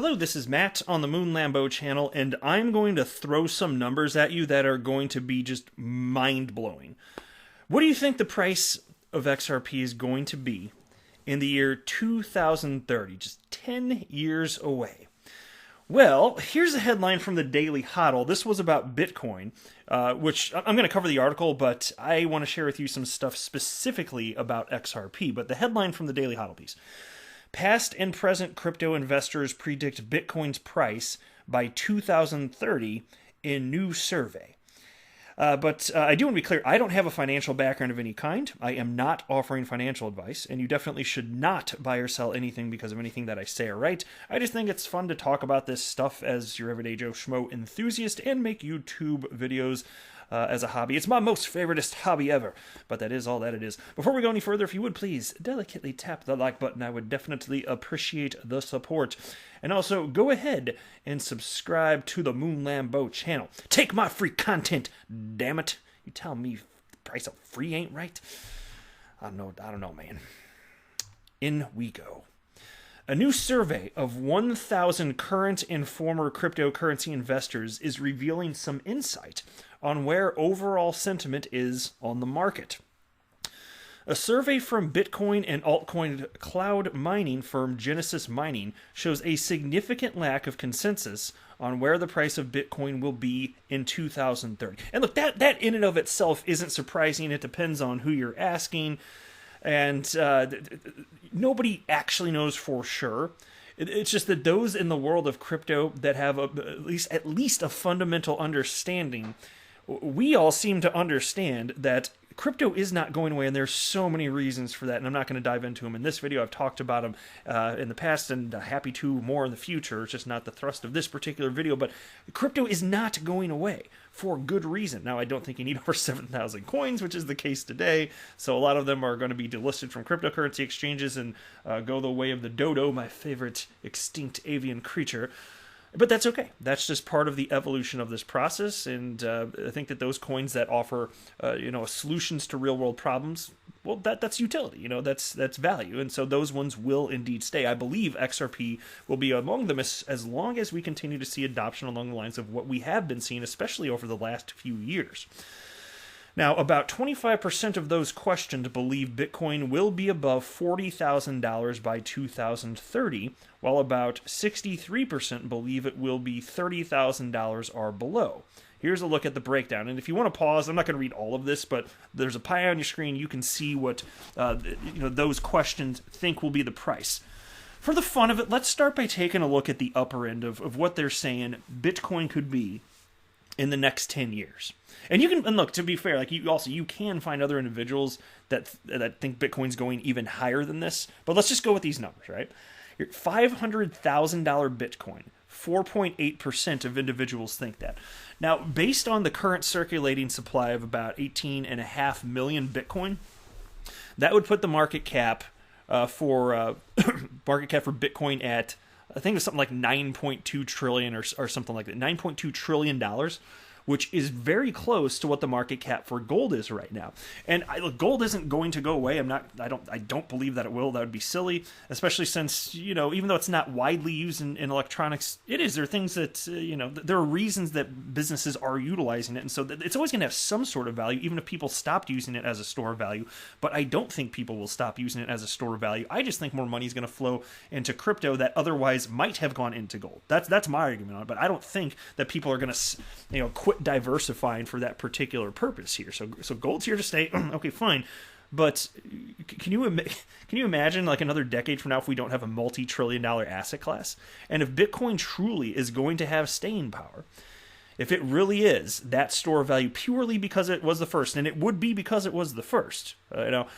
Hello, this is Matt on the Moon Lambo channel, and I'm going to throw some numbers at you that are going to be just mind-blowing. What do you think the price of XRP is going to be in the year 2030, just 10 years away? Well, here's a headline from the Daily Hodl. This was about Bitcoin, which I'm going to cover the article, but I want to share with you some stuff specifically about XRP. But the headline from the Daily Hodl piece: past and present crypto investors predict Bitcoin's price by 2030 in new survey. But I do want to be clear, I don't have a financial background of any kind. I am not offering financial advice, and you definitely should not buy or sell anything because of anything that I say or write. I just think it's fun to talk about this stuff as your everyday Joe Schmo enthusiast and make YouTube videos as a hobby. It's my most favoriteest hobby ever, but that is all that it is. Before we go any further, if you would please delicately tap the like button, I would definitely appreciate the support. And also, go ahead and subscribe to the Moon Lambo channel. Take my free content, damn it. You tell me the price of free ain't right? I don't know, man. In we go. A new survey of 1,000 current and former cryptocurrency investors is revealing some insight on where overall sentiment is on the market. A survey from Bitcoin and altcoin cloud mining firm Genesis Mining shows a significant lack of consensus on where the price of Bitcoin will be in 2030. And look, that in and of itself isn't surprising. It depends on who you're asking. And nobody actually knows for sure. It's just that those in the world of crypto that have at least a fundamental understanding, we all seem to understand that crypto is not going away, and there's so many reasons for that, and I'm not going to dive into them in this video. I've talked about them in the past, and happy to more in the future. It's just not the thrust of this particular video, but crypto is not going away for good reason. Now, I don't think you need over 7,000 coins, which is the case today, so a lot of them are going to be delisted from cryptocurrency exchanges and go the way of the dodo, my favorite extinct avian creature. But that's okay. That's just part of the evolution of this process, and I think that those coins that offer, solutions to real-world problems, well, that's utility. That's value, and so those ones will indeed stay. I believe XRP will be among them as long as we continue to see adoption along the lines of what we have been seeing, especially over the last few years. Now, about 25% of those questioned believe Bitcoin will be above $40,000 by 2030, while about 63% believe it will be $30,000 or below. Here's a look at the breakdown. And if you want to pause, I'm not going to read all of this, but there's a pie on your screen. You can see what those questions think will be the price. For the fun of it, let's start by taking a look at the upper end of what they're saying Bitcoin could be in the next 10 years. And look, to be fair, you can find other individuals that think Bitcoin's going even higher than this, but let's just go with these numbers, right? $500,000 Bitcoin, 4.8% of individuals think that. Now, based on the current circulating supply of about 18.5 million Bitcoin, that would put the market cap for Bitcoin at, I think it was something like 9.2 trillion or something like that, $9.2 trillion, which is very close to what the market cap for gold is right now. And look, gold isn't going to go away. I don't believe that it will. That would be silly, especially since, even though it's not widely used in electronics, it is. There are things that, there are reasons that businesses are utilizing it. And so it's always going to have some sort of value, even if people stopped using it as a store of value. But I don't think people will stop using it as a store of value. I just think more money is going to flow into crypto that otherwise might have gone into gold. That's my argument on it. But I don't think that people are going to, quit diversifying for that particular purpose here. So gold's here to stay. Okay, fine. But can you imagine like another decade from now if we don't have a multi-trillion-dollar asset class? And if Bitcoin truly is going to have staying power, if it really is that store of value purely because it was the first, and it would be because it was the first, well,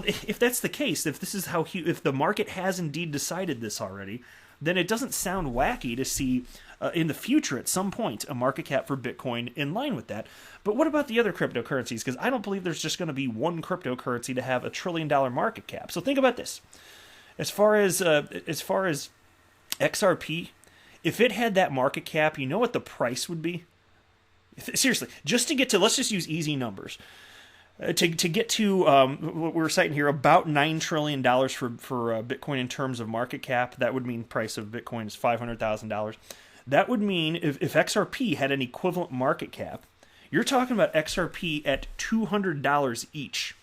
if that's the case, if this is how if the market has indeed decided this already, then it doesn't sound wacky to see in the future at some point a market cap for Bitcoin in line with that. But what about the other cryptocurrencies? Because I don't believe there's just going to be one cryptocurrency to have $1 trillion market cap. So think about this. As far as XRP, if it had that market cap, you know what the price would be? Seriously, just to get to, let's just use easy numbers. To get to what we're citing here, about $9 trillion for Bitcoin in terms of market cap. That would mean price of Bitcoin is $500,000. That would mean if XRP had an equivalent market cap, you're talking about XRP at $200 each.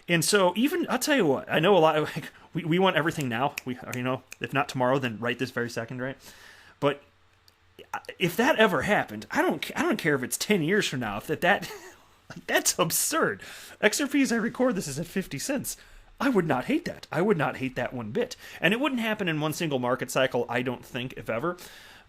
And so even, I'll tell you what, I know a lot of, like, we want everything now. We, you know, if not tomorrow, then right this very second, right? But if that ever happened, I don't care if it's 10 years from now, if that like, that's absurd. XRP, as I record this, is at 50 cents. I would not hate that. I would not hate that one bit. And it wouldn't happen in one single market cycle, I don't think, if ever.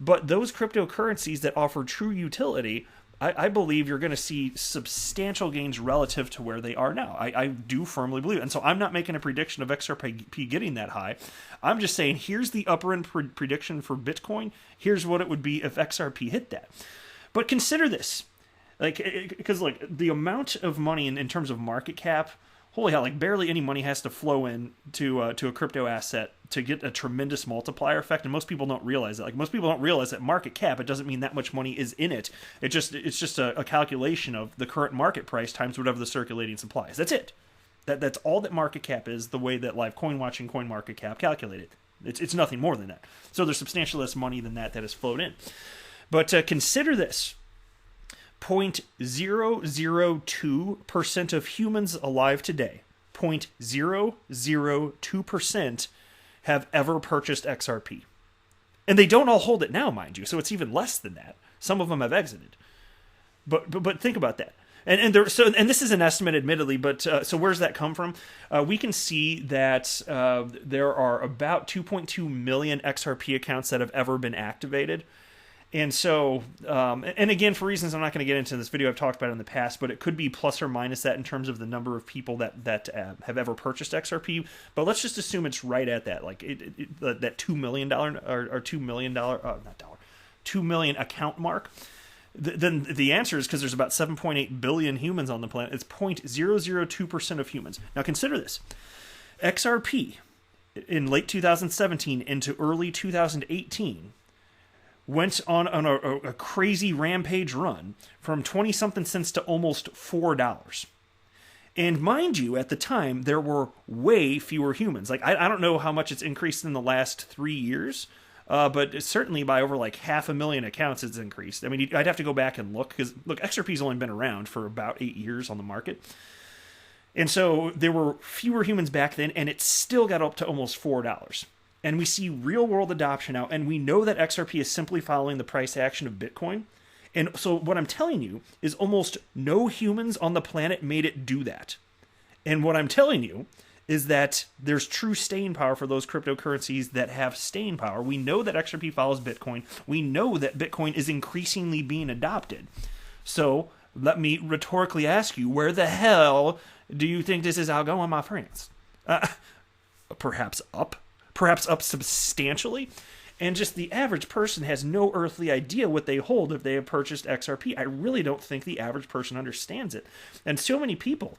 But those cryptocurrencies that offer true utility, I believe you're going to see substantial gains relative to where they are now. I do firmly believe it. And so I'm not making a prediction of XRP getting that high. I'm just saying, here's the upper end prediction for Bitcoin. Here's what it would be if XRP hit that. But consider this. Because the amount of money in terms of market cap, holy hell, like barely any money has to flow in to a crypto asset to get a tremendous multiplier effect, and most people don't realize that. Like, most people don't realize that market cap, it doesn't mean that much money is in it. It's just a calculation of the current market price times whatever the circulating supply is. That's it. That's all that market cap is, the way that live coin watching coin market cap calculated. It's nothing more than that. So there's substantially less money than that has flowed in. But consider this. 0.002% of humans alive today, 0.002% have ever purchased XRP. And they don't all hold it now, mind you, so it's even less than that. Some of them have exited. But think about that. And this is an estimate, admittedly, but so where's that come from? We can see that there are about 2.2 million XRP accounts that have ever been activated. And so, and again, for reasons I'm not going to get into in this video, I've talked about it in the past, but it could be plus or minus that in terms of the number of people that have ever purchased XRP. But let's just assume it's right at that, like that $2 million or $2 million, not dollar, 2 million account mark. Then the answer is, because there's about 7.8 billion humans on the planet, it's 0.002% of humans. Now consider this. XRP in late 2017 into early 2018 went on a crazy rampage run from 20-something cents to almost $4. And mind you, at the time, there were way fewer humans. Like, I don't know how much it's increased in the last 3 years, but certainly by over like 500,000 accounts it's increased. I mean, I'd have to go back and look, because, look, XRP's only been around for about 8 years on the market. And so there were fewer humans back then, and it still got up to almost $4. And we see real-world adoption now, and we know that XRP is simply following the price action of Bitcoin. And so what I'm telling you is almost no humans on the planet made it do that. And what I'm telling you is that there's true staying power for those cryptocurrencies that have staying power. We know that XRP follows Bitcoin. We know that Bitcoin is increasingly being adopted. So let me rhetorically ask you, where the hell do you think this is all going, my friends? Perhaps up? Perhaps up substantially, and just the average person has no earthly idea what they hold if they have purchased XRP. I really don't think the average person understands it. And so many people,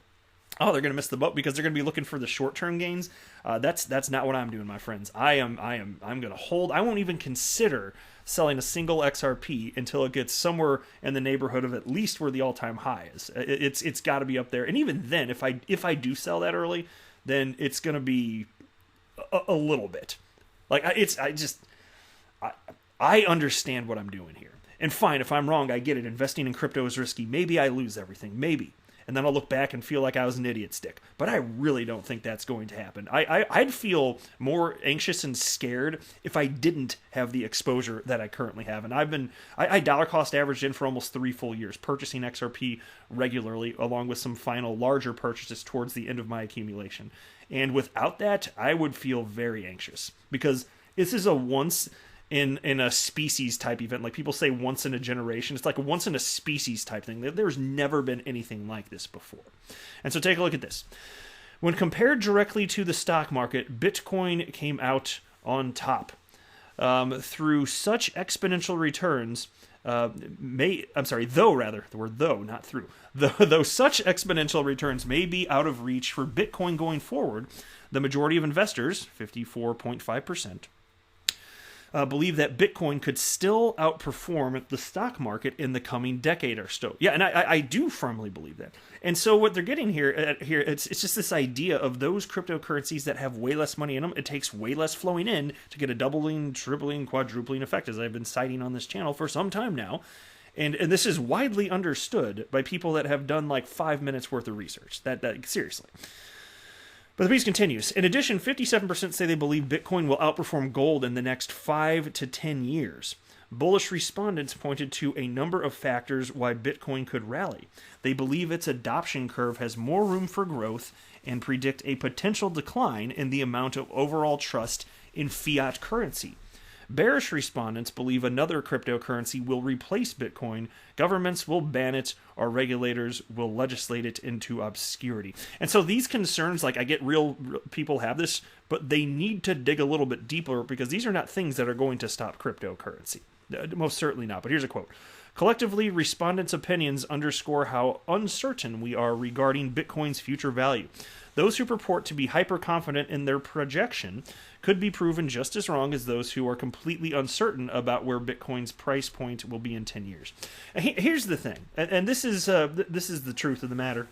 they're going to miss the boat because they're going to be looking for the short-term gains. That's not what I'm doing, my friends. I'm going to hold. I won't even consider selling a single XRP until it gets somewhere in the neighborhood of at least where the all-time high is. It's got to be up there. And even then, if I do sell that early, then it's going to be a little bit. Like, I understand what I'm doing here. And fine, if I'm wrong, I get it. Investing in crypto is risky. Maybe I lose everything. Maybe. And then I'll look back and feel like I was an idiot stick. But I really don't think that's going to happen. I'd feel more anxious and scared if I didn't have the exposure that I currently have. And I dollar cost averaged in for almost 3 full years, purchasing XRP regularly, along with some final larger purchases towards the end of my accumulation. And without that, I would feel very anxious, because this is a once in a species type event. Like people say once in a generation. It's like a once in a species type thing. There's never been anything like this before. And so take a look at this. When compared directly to the stock market, Bitcoin came out on top through such exponential returns. Though such exponential returns may be out of reach for Bitcoin going forward, the majority of investors, 54.5%, believe that Bitcoin could still outperform the stock market in the coming decade or so. Yeah, and I do firmly believe that. And so what they're getting here, it's just this idea of those cryptocurrencies that have way less money in them. It takes way less flowing in to get a doubling, tripling, quadrupling effect, as I've been citing on this channel for some time now. And this is widely understood by people that have done like 5 minutes worth of research. That seriously. But the piece continues. In addition, 57% say they believe Bitcoin will outperform gold in the next 5 to 10 years. Bullish respondents pointed to a number of factors why Bitcoin could rally. They believe its adoption curve has more room for growth and predict a potential decline in the amount of overall trust in fiat currency. Bearish respondents believe another cryptocurrency will replace Bitcoin, governments will ban it, or regulators will legislate it into obscurity. And so these concerns, like I get real people have this, but they need to dig a little bit deeper because these are not things that are going to stop cryptocurrency. Most certainly not. But here's a quote. Collectively, respondents' opinions underscore how uncertain we are regarding Bitcoin's future value. Those who purport to be hyper-confident in their projection could be proven just as wrong as those who are completely uncertain about where Bitcoin's price point will be in 10 years. Here's the thing, and this is the truth of the matter,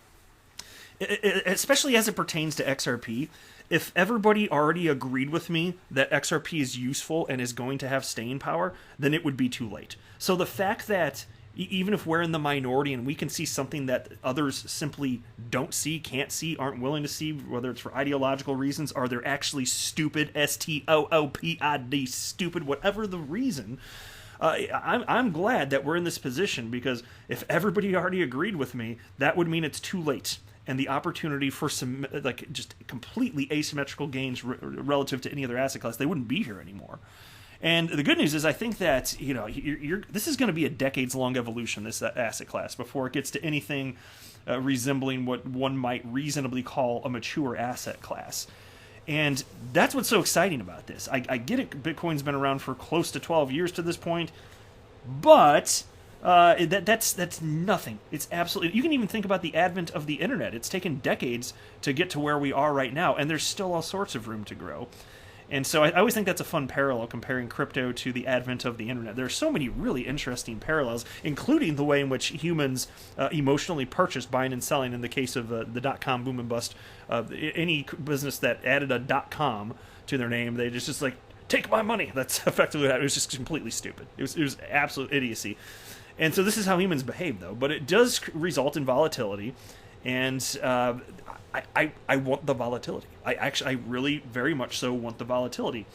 especially as it pertains to XRP. If everybody already agreed with me that XRP is useful and is going to have staying power, then it would be too late. So the fact that even if we're in the minority and we can see something that others simply don't see, can't see, aren't willing to see, whether it's for ideological reasons or they're actually stupid, S-T-O-O-P-I-D, stupid, whatever the reason, I'm glad that we're in this position, because if everybody already agreed with me, that would mean it's too late. And the opportunity for some, like, just completely asymmetrical gains relative to any other asset class, they wouldn't be here anymore. And the good news is, I think that this is going to be a decades-long evolution, this asset class, before it gets to anything resembling what one might reasonably call a mature asset class. And that's what's so exciting about this. I get it, Bitcoin's been around for close to 12 years to this point, but that's nothing. It's absolutely... You can even think about the advent of the internet. It's taken decades to get to where we are right now, and there's still all sorts of room to grow. And so I always think that's a fun parallel, comparing crypto to the advent of the internet. There are so many really interesting parallels, including the way in which humans emotionally purchase buying and selling. In the case of the dot-com boom and bust, any business that added a .com to their name, they just like, take my money. That's effectively that. It was just completely stupid. It was absolute idiocy. And so this is how humans behave, though. But it does result in volatility, and I want the volatility. I really very much so want the volatility,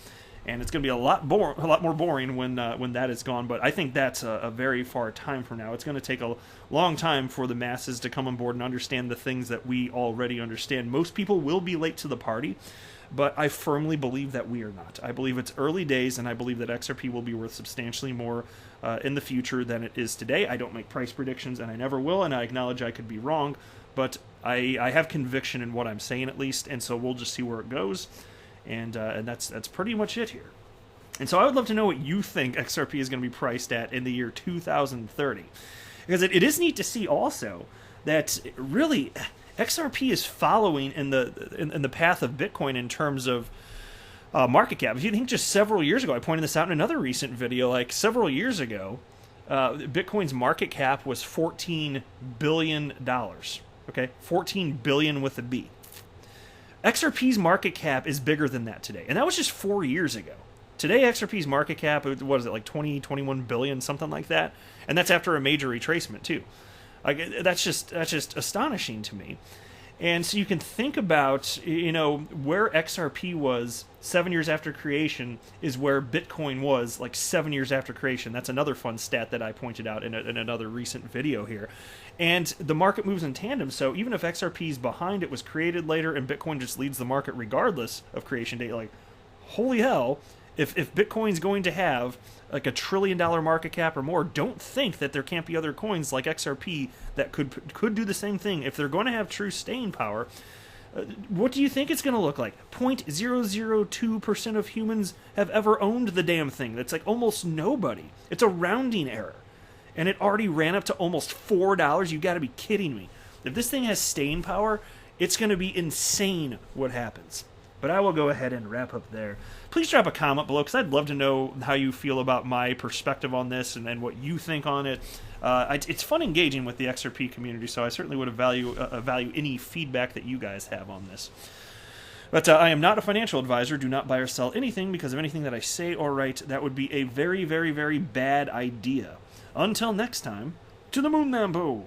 and it's going to be a lot more boring when that is gone. But I think that's a very far time from now. It's going to take a long time for the masses to come on board and understand the things that we already understand. Most people will be late to the party, but I firmly believe that we are not. I believe it's early days, and I believe that XRP will be worth substantially more in the future than it is today. I don't make price predictions, and I never will, and I acknowledge I could be wrong, but I have conviction in what I'm saying, at least, and so we'll just see where it goes, and that's pretty much it here. And so I would love to know what you think XRP is going to be priced at in the year 2030, because it is neat to see also that really XRP is following in the path of Bitcoin in terms of market cap. If you think just several years ago, I pointed this out in another recent video, like several years ago, Bitcoin's market cap was $14 billion. Okay, 14 billion with a B. XRP's market cap is bigger than that today, and that was just 4 years ago. Today, XRP's market cap, what is it, like 20, 21 billion, something like that, and that's after a major retracement too. Like that's just astonishing to me. And so you can think about, where XRP was 7 years after creation is where Bitcoin was like 7 years after creation. That's another fun stat that I pointed out in another recent video here. And the market moves in tandem, so even if XRP is behind, it was created later, and Bitcoin just leads the market regardless of creation date, like, holy hell, if Bitcoin's going to have like $1 trillion market cap or more, don't think that there can't be other coins like XRP that could do the same thing. If they're going to have true staying power, what do you think it's going to look like? 0.002% of humans have ever owned the damn thing. That's like almost nobody. It's a rounding error. And it already ran up to almost $4. You got to be kidding me. If this thing has staying power, it's going to be insane what happens. But I will go ahead and wrap up there. Please drop a comment below, because I'd love to know how you feel about my perspective on this and what you think on it. It's fun engaging with the XRP community, so I certainly would value any feedback that you guys have on this. But I am not a financial advisor. Do not buy or sell anything because of anything that I say or write. That would be a very, very, very bad idea. Until next time, to the moon, Lambo!